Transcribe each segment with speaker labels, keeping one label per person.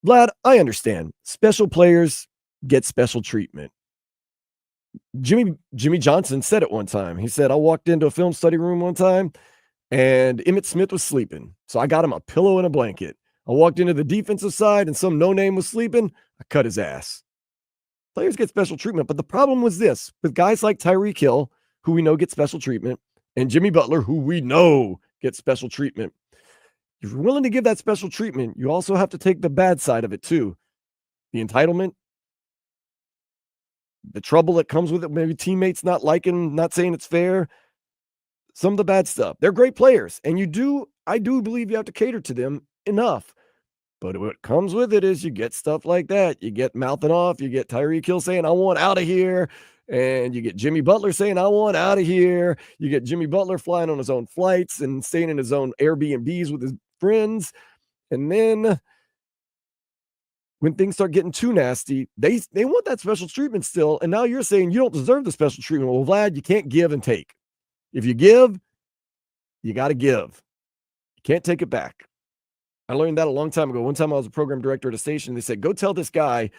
Speaker 1: Vlad, I understand. Special players get special treatment. Jimmy Johnson said it one time. He said, I walked into a film study room one time and Emmitt Smith was sleeping. So I got him a pillow and a blanket. I walked into the defensive side and some no name was sleeping. I cut his ass. Players get special treatment. But the problem was this with guys like Tyreek Hill, who we know get special treatment, and Jimmy Butler, who we know gets special treatment. If you're willing to give that special treatment, you also have to take the bad side of it too. The entitlement, the trouble that comes with it, maybe teammates not liking, not saying it's fair, some of the bad stuff. They're great players, and I do believe you have to cater to them enough. But what comes with it is you get stuff like that. You get mouthing off. You get Tyreek Hill saying, I want out of here. And you get Jimmy Butler saying, I want out of here. You get Jimmy Butler flying on his own flights and staying in his own Airbnbs with his friends. And then when things start getting too nasty, they want that special treatment still. And now you're saying you don't deserve the special treatment. Well, Vlad, you can't give and take. If you give, you got to give. You can't take it back. I learned that a long time ago. One time I was a program director at a station. They said, go tell this guy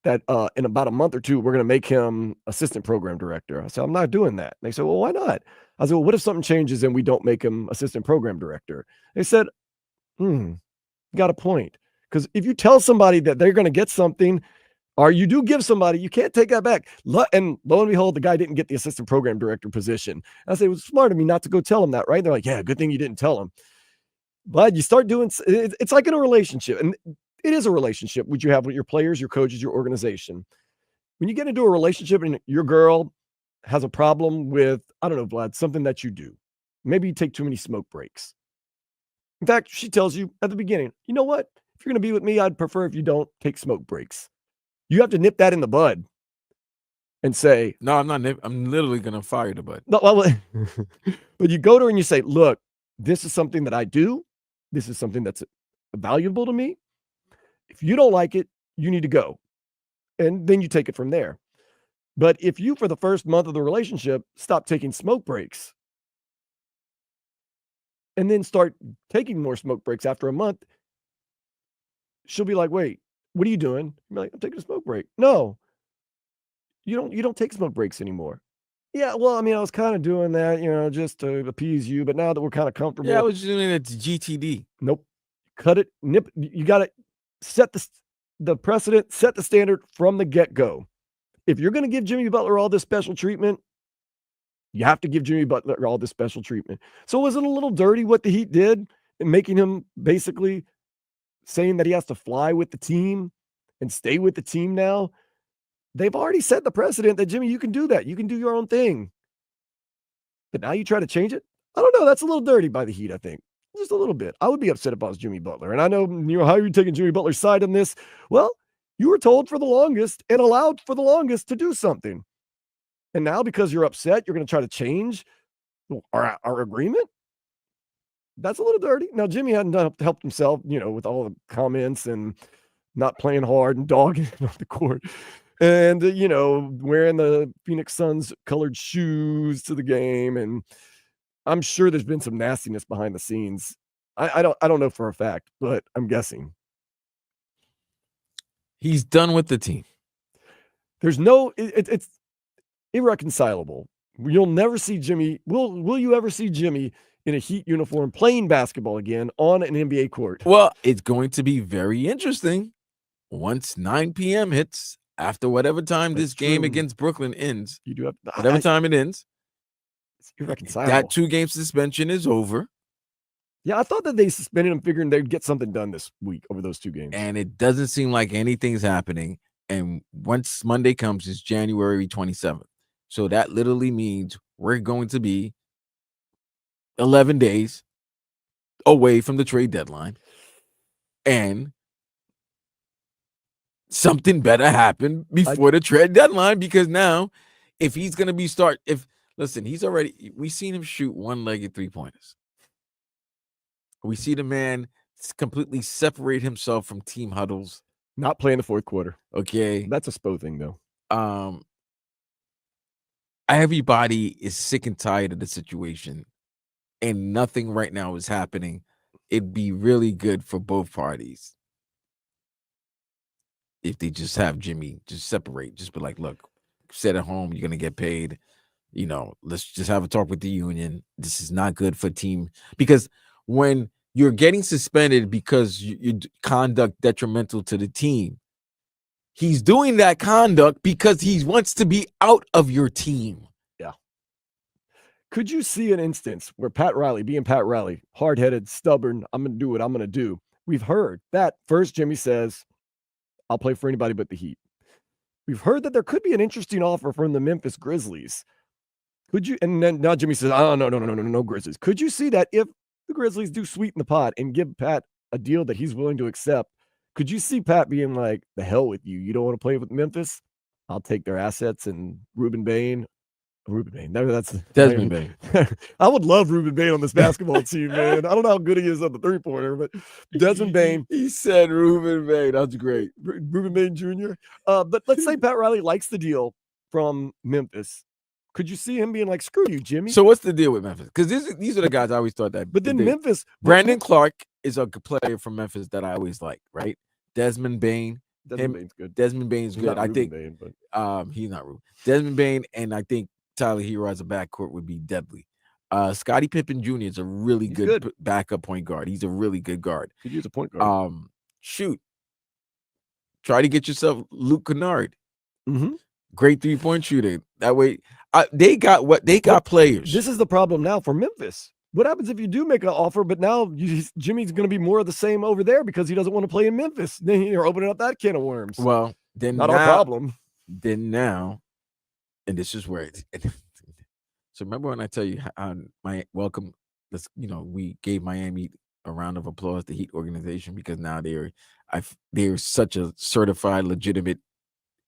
Speaker 1: that in about a month or two, we're going to make him assistant program director. I said, I'm not doing that. And they said, well, why not? I said, well, what if something changes and we don't make him assistant program director? They said, you got a point. Because if you tell somebody that they're going to get something, or you do give somebody, you can't take that back. And lo and behold, the guy didn't get the assistant program director position. I said, it was smart of me not to go tell him that, right? They're like, yeah, good thing you didn't tell him. But you start doing, it's like in a relationship, and it is a relationship which you have with your players, your coaches, your organization. When you get into a relationship and your girl has a problem with, I don't know, Vlad, something that you do, maybe you take too many smoke breaks. In fact, she tells you at the beginning, you know what? If you're going to be with me, I'd prefer if you don't take smoke breaks. You have to nip that in the bud and say,
Speaker 2: no, I'm not. I'm literally going to fire the bud.
Speaker 1: No, well, but you go to her and you say, look, this is something that I do. This is something that's valuable to me. If you don't like it, you need to go. And then you take it from there. But if you, for the first month of the relationship, stop taking smoke breaks and then start taking more smoke breaks after a month, she'll be like, wait, what are you doing? I'm like, I'm taking a smoke break. No, you don't take smoke breaks anymore. Yeah, well, I mean, I was kind of doing that, just to appease you. But now that we're kind of
Speaker 2: Yeah, I
Speaker 1: comfortable,
Speaker 2: was doing it to GTD.
Speaker 1: nope. Cut it, nip. You got to set the precedent, set the standard from the get-go. If you're going to give Jimmy Butler all this special treatment, you have to give Jimmy Butler all this special treatment. So was it a little dirty what the Heat did in making him basically saying that he has to fly with the team and stay with the team now? They've already set the precedent that, Jimmy, you can do that. You can do your own thing. But now you try to change it? I don't know. That's a little dirty by the Heat, I think. Just a little bit. I would be upset if I was Jimmy Butler. And I know, how are you taking Jimmy Butler's side on this? Well, you were told for the longest and allowed for the longest to do something. And now because you're upset, you're going to try to change our agreement? That's a little dirty. Now, Jimmy hadn't helped himself, with all the comments and not playing hard and dogging off the court. And, wearing the Phoenix Suns colored shoes to the game. And I'm sure there's been some nastiness behind the scenes. I don't know for a fact, but I'm guessing.
Speaker 2: He's done with the team.
Speaker 1: There's no, it's irreconcilable. You'll never see Jimmy. Will you ever see Jimmy in a Heat uniform playing basketball again on an NBA court?
Speaker 2: Well, it's going to be very interesting once 9 p.m. hits, after whatever time this game against Brooklyn ends.
Speaker 1: You do have
Speaker 2: whatever time it ends.
Speaker 1: It's irreconcilable.
Speaker 2: That 2-game suspension is over.
Speaker 1: Yeah, I thought that they suspended him figuring they'd get something done this week over those 2 games.
Speaker 2: And it doesn't seem like anything's happening. And once Monday comes, it's January 27th. So that literally means we're going to be 11 days away from the trade deadline. And something better happen before the trade deadline, because now if he's going to be we've seen him shoot one-legged three-pointers. We see the man completely separate himself from team huddles.
Speaker 1: Not playing the fourth quarter.
Speaker 2: Okay.
Speaker 1: That's a Spo thing, though.
Speaker 2: Everybody is sick and tired of the situation, and nothing right now is happening. It'd be really good for both parties. if they just have Jimmy just separate, just be like, look, sit at home, you're gonna get paid. Let's just have a talk with the union. This is not good for team because when you're getting suspended because your conduct detrimental to the team, he's doing that conduct because he wants to be out of your team.
Speaker 1: Yeah. Could you see an instance where Pat Riley, being Pat Riley, hard-headed, stubborn, I'm going to do what I'm going to do. We've heard that first Jimmy says, I'll play for anybody but the Heat. We've heard that there could be an interesting offer from the Memphis Grizzlies. Could you, and then now Jimmy says, oh, no, Grizzlies. Could you see that if the Grizzlies do sweeten the pot and give Pat a deal that he's willing to accept, could you see Pat being like, the hell with you? You don't want to play with Memphis? I'll take their assets and Ruben Bain. That's
Speaker 2: Desmond Bain.
Speaker 1: I would love Ruben Bain on this basketball team, man. I don't know how good he is on the three-pointer, but Desmond Bain.
Speaker 2: He said Ruben Bain. That's great.
Speaker 1: Ruben Bain Jr. But let's say Pat Riley likes the deal from Memphis. Could you see him being like, screw you, Jimmy?
Speaker 2: So what's the deal with Memphis? Because these are the guys I always thought that.
Speaker 1: But then Memphis.
Speaker 2: Brandon Clark is a player from Memphis that I always like, right? Desmond Bain.
Speaker 1: Bain's good.
Speaker 2: Desmond Bain's good. I think
Speaker 1: Bain, but
Speaker 2: he's not Ruben. Desmond Bain, and I think Tyler Hero as a backcourt would be deadly. Scottie Pippen Jr. is a really good backup point guard. He's a really good guard.
Speaker 1: Could use a point guard.
Speaker 2: Shoot. Try to get yourself Luke Kennard.
Speaker 1: Mm-hmm.
Speaker 2: Great 3-point shooter. That way, they got players.
Speaker 1: This is the problem now for Memphis. What happens if you do make an offer, but now Jimmy's going to be more of the same over there because he doesn't want to play in Memphis? Then you're opening up that can of worms.
Speaker 2: Well, then
Speaker 1: not our problem.
Speaker 2: Then now, and this is where it's. So remember when I tell you my welcome? We gave Miami a round of applause, the Heat organization, because now they're such a certified, legitimate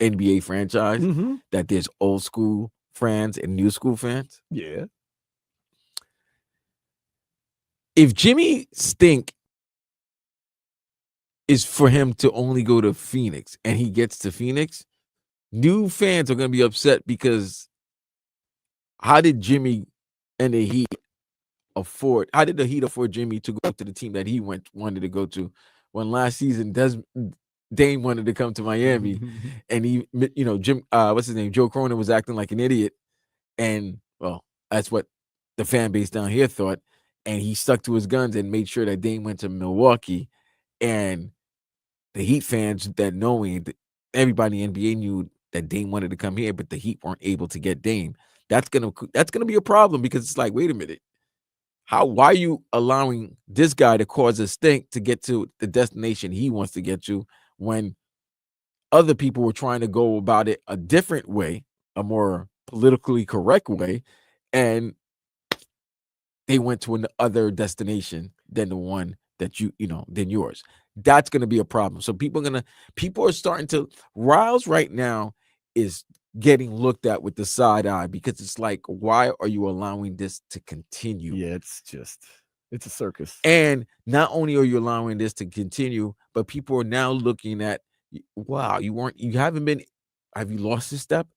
Speaker 2: NBA franchise that there's old school fans and new school fans.
Speaker 1: Yeah.
Speaker 2: If Jimmy stink is for him to only go to Phoenix and he gets to Phoenix, new fans are going to be upset because how did Jimmy and the Heat afford Jimmy to go to the team that he wanted to go to when last season Dame wanted to come to Miami and he, Jim, what's his name? Joe Cronin was acting like an idiot. And well, that's what the fan base down here thought. And he stuck to his guns and made sure that Dame went to Milwaukee. And the Heat fans that knowing everybody in the NBA knew that Dame wanted to come here, but the Heat weren't able to get Dame. That's gonna be a problem because it's like, wait a minute. Why are you allowing this guy to cause a stink to get to the destination he wants to get to when other people were trying to go about it a different way, a more politically correct way, and they went to another destination than the one that than yours. That's going to be a problem. So people are starting to, Riles right now is getting looked at with the side eye because it's like, why are you allowing this to continue?
Speaker 1: Yeah, it's a circus.
Speaker 2: And not only are you allowing this to continue, but people are now looking at, wow, have you lost this step?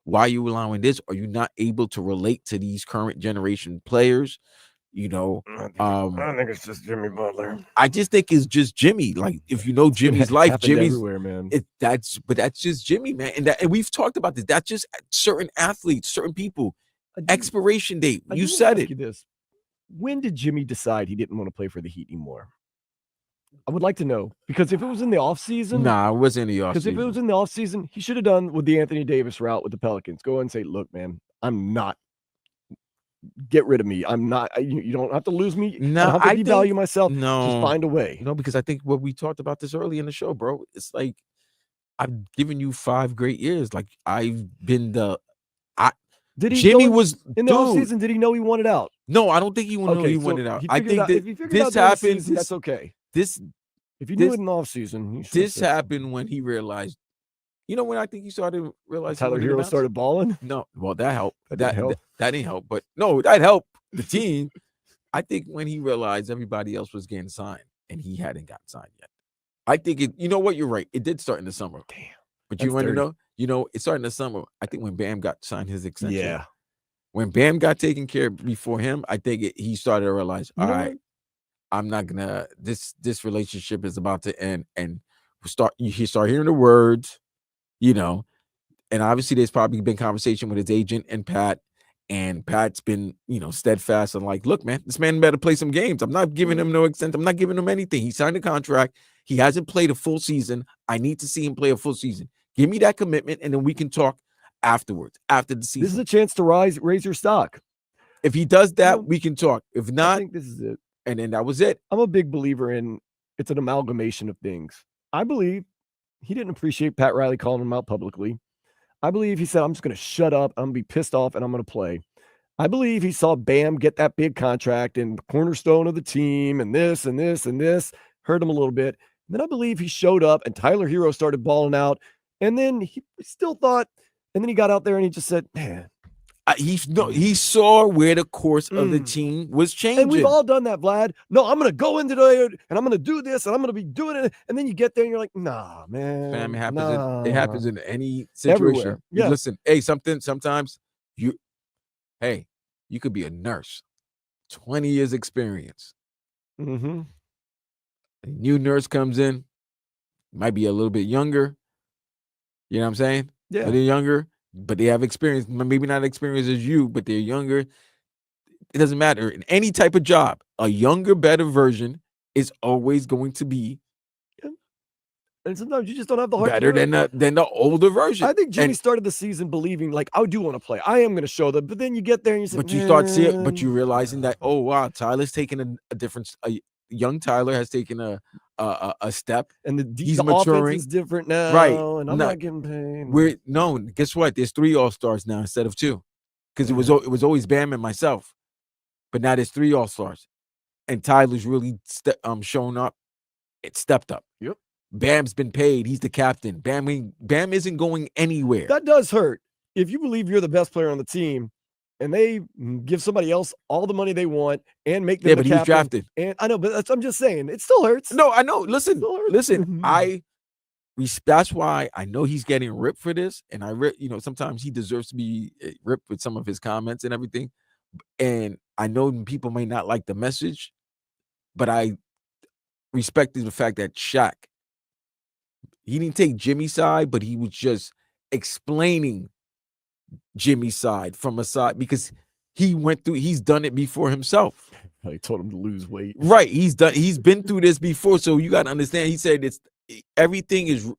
Speaker 2: Why are you allowing this? Are you not able to relate to these current generation players? I
Speaker 1: think it's just Jimmy Butler.
Speaker 2: I just think it's just Jimmy. Like, if you know Jimmy's life, Jimmy's
Speaker 1: everywhere, man.
Speaker 2: That's just Jimmy, man. And we've talked about this. That's just certain athletes, certain people. Expiration date. You said it.
Speaker 1: When did Jimmy decide he didn't want to play for the Heat anymore? I would like to know, because if it was in the offseason.
Speaker 2: Nah, it wasn't in the offseason.
Speaker 1: Because if it was in the offseason, he should have done with the Anthony Davis route with the Pelicans. Go and say, look, man, I'm not. Get rid of me. I'm not. You don't have to lose me.
Speaker 2: No,
Speaker 1: I don't have to devalue myself.
Speaker 2: No,
Speaker 1: just find a way.
Speaker 2: Because I think what we talked about this early in the show, bro. It's like I've given you 5 great years. Like I've been Jimmy was
Speaker 1: in the offseason. Did he know he wanted out?
Speaker 2: No, I don't think he knew he wanted out. I think that this happened.
Speaker 1: That's okay.
Speaker 2: If
Speaker 1: you knew it in the offseason,
Speaker 2: this happened when he realized. You know when I think he started realizing
Speaker 1: Tyler Hero started balling?
Speaker 2: No, well that helped. That didn't help, but no, that helped the team. I think when he realized everybody else was getting signed and he hadn't got signed yet. I think it. You know what? You're right. It did start in the summer.
Speaker 1: Damn.
Speaker 2: But you want to know? It started in the summer. I think when Bam got signed his extension.
Speaker 1: Yeah.
Speaker 2: When Bam got taken care of before him, I think he started to realize, all right, I'm not gonna. This relationship is about to end, and You start hearing the words, you know, and obviously there's probably been conversation with his agent and Pat. And Pat's been, steadfast and like, look, man, this man better play some games. I'm not giving him no extent. I'm not giving him anything. He signed a contract. He hasn't played a full season. I need to see him play a full season. Give me that commitment, and then we can talk afterwards, after the season.
Speaker 1: This is a chance to raise your stock.
Speaker 2: If he does that, we can talk. If not,
Speaker 1: I think this is it.
Speaker 2: And then that was it.
Speaker 1: I'm a big believer in it's an amalgamation of things. I believe he didn't appreciate Pat Riley calling him out publicly. I believe he said, I'm just going to shut up. I'm going to be pissed off and I'm going to play. I believe he saw Bam get that big contract and cornerstone of the team and this and this and this, hurt him a little bit. And then I believe he showed up and Tyler Hero started balling out. And then he still thought, and then he got out there and he just said, man.
Speaker 2: He saw where the course of the team was changing.
Speaker 1: And we've all done that, Vlad. No, I'm going to go into there and I'm going to do this and I'm going to be doing it. And then you get there and you're like, nah, man.
Speaker 2: Fam, it happens in any situation.
Speaker 1: Yeah.
Speaker 2: Listen, hey, sometimes you could be a nurse, 20 years experience.
Speaker 1: Mm-hmm.
Speaker 2: A new nurse comes in, might be a little bit younger. You know what I'm saying?
Speaker 1: Yeah.
Speaker 2: They're younger, but they have experience. Maybe not experience as you, but they're younger. It doesn't matter. In any type of job, a younger, better version is always going to be
Speaker 1: and sometimes you just don't have the heart
Speaker 2: better than the older version.
Speaker 1: I think Jimmy started the season believing, like, I do want to play. I am going to show them. But then you get there and you say,
Speaker 2: but you start seeing, but you realizing that, oh wow, Tyler's taking a different. Young Tyler has taken a step,
Speaker 1: and
Speaker 2: he's
Speaker 1: maturing.
Speaker 2: Offense
Speaker 1: is different now,
Speaker 2: right?
Speaker 1: And I'm not getting paid.
Speaker 2: Guess what? There's 3 All-Stars now instead of 2, because it was always Bam and myself, but now there's 3 All-Stars, and Tyler's really shown up. It stepped up.
Speaker 1: Yep.
Speaker 2: Bam's been paid. He's the captain. Bam isn't going anywhere.
Speaker 1: That does hurt. If you believe you're the best player on the team and they give somebody else all the money they want and make them the captain.
Speaker 2: He's drafted.
Speaker 1: And I know, but I'm just saying, it still hurts.
Speaker 2: No, I know. Listen. That's why I know he's getting ripped for this. And sometimes he deserves to be ripped with some of his comments and everything. And I know people may not like the message, but I respected the fact that Shaq, he didn't take Jimmy's side, but he was just explaining Jimmy's side from a side because he's done it before himself.
Speaker 1: I told him to lose weight.
Speaker 2: Right. He's been through this before. So you got to understand, he said everything is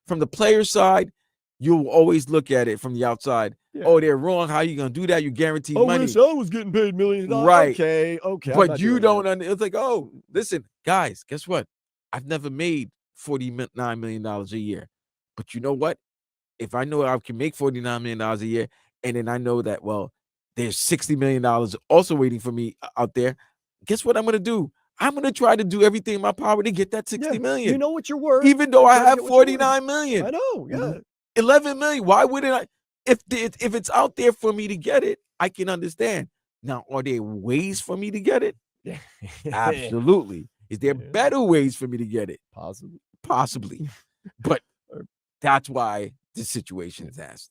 Speaker 2: from the player side, you'll always look at it from the outside. Yeah. Oh, they're wrong. How are you going to do that? You guaranteed money.
Speaker 1: I was getting paid millions.
Speaker 2: Right.
Speaker 1: Okay.
Speaker 2: But you don't it's like, oh, listen, guys, guess what? I've never made $49 million a year. But you know what? If I know I can make $49 million a year, and then I know that, well, there's $60 million also waiting for me out there, guess what I'm going to do? I'm going to try to do everything in my power to get that $60 million.
Speaker 1: You know what you're worth.
Speaker 2: Even though I have $49 million.
Speaker 1: I know, yeah.
Speaker 2: $11 million. Why wouldn't I? If it's out there for me to get it, I can understand. Now, are there ways for me to get it?
Speaker 1: Yeah.
Speaker 2: Absolutely. Is there better ways for me to get it?
Speaker 1: Possibly.
Speaker 2: But that's why this situation is asked.